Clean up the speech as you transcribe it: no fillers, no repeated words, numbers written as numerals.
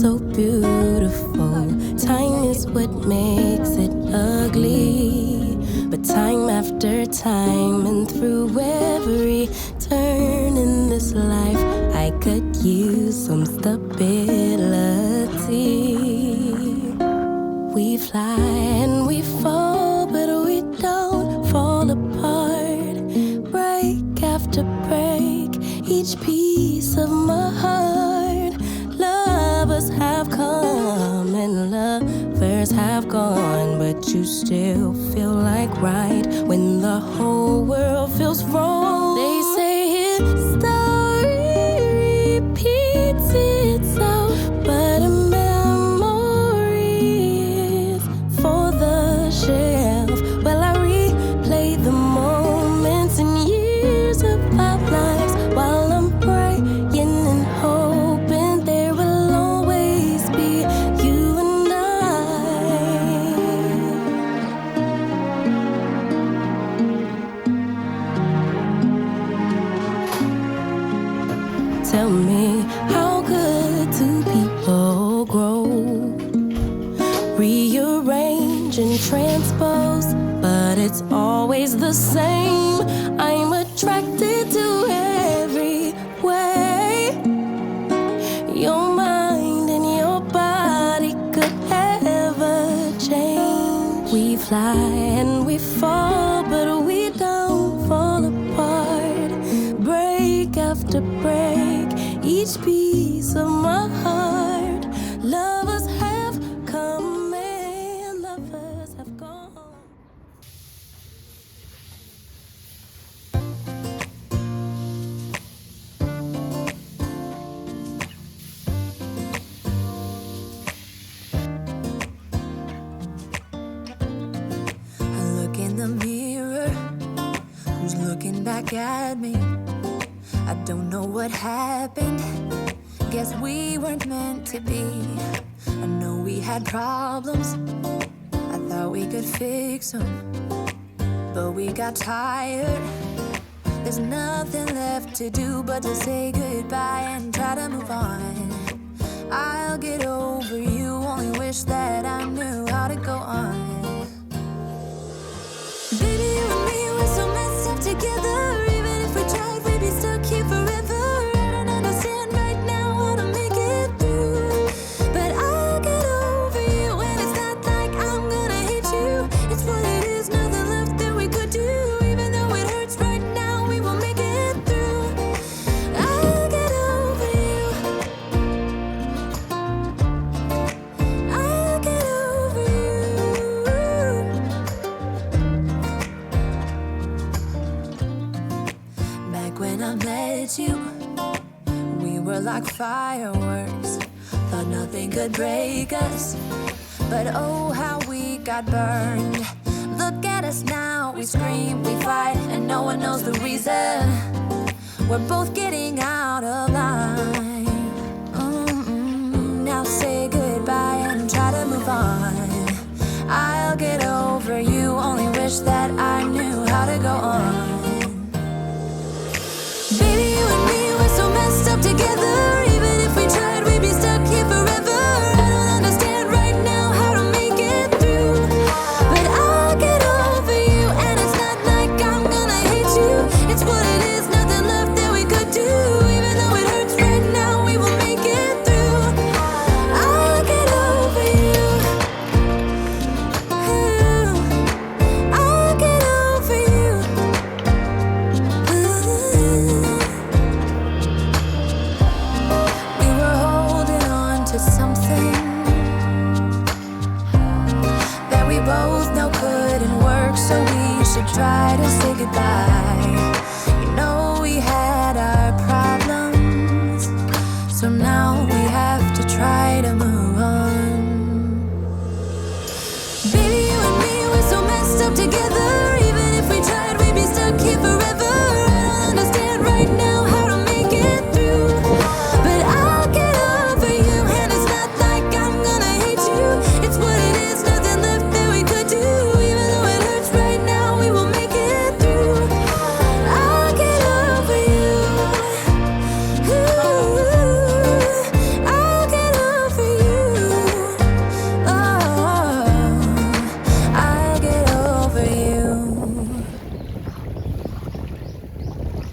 so beautiful. Time is what makes it ugly. But time after time and through every turn in this life, I could use some stability. We fly and we fall, but we don't fall apart. Break after break, each piece of my heart. Lovers have come and lovers have gone, but you still feel like right when the whole world feels wrong. They say history repeats itself, but a memory is for the shelf. Well, I replay the moments and years of our lives while I'm praying and hoping there will always be you and I. Tell me, how could two people grow? Rearrange and transpose, but it's always the same. I'm attracted to every way. Your mind and your body could ever change. We fly and we fall, but we don't fall apart. Break after break, each piece of my heart. Lovers have come and lovers have gone. I look in the mirror, who's looking back at me? I don't know what happened, guess we weren't meant to be. I know we had problems, I thought we could fix them, but we got tired. There's nothing left to do but to say goodbye and try to move on. I'll get over you, only wish that I knew how to go on. Baby, you and me, we're so messed up together. Even if we tried, we'd be stuck here forever. I don't understand right now how to make it through, but I'll get over you, and it's not like I'm gonna hate you. It's what it is, nothing left that we could do. Even though it hurts right now, we will make it through. I'll get over you. I'll get over you. Back when I met you, we were like fireworks. Thought nothing could break us, but oh how we got burned. Look at us now, we scream, we fight, and no one knows the reason. We're both getting out of line. Now say goodbye and try to move on. I'll get over you, only wish that I knew how to go on. Baby, you and me, we're so messed up together. Even if we tried, we'd be stuck here forever. I don't understand right now how to make it through, but I'll get over you, and it's not like I'm gonna hate you. It's what it is, nothing left that we could do. Even though it hurts right now, we will make it through. I'll get over you. I'll get over you. We were holding on to something that we both know couldn't work, so we should try to say goodbye.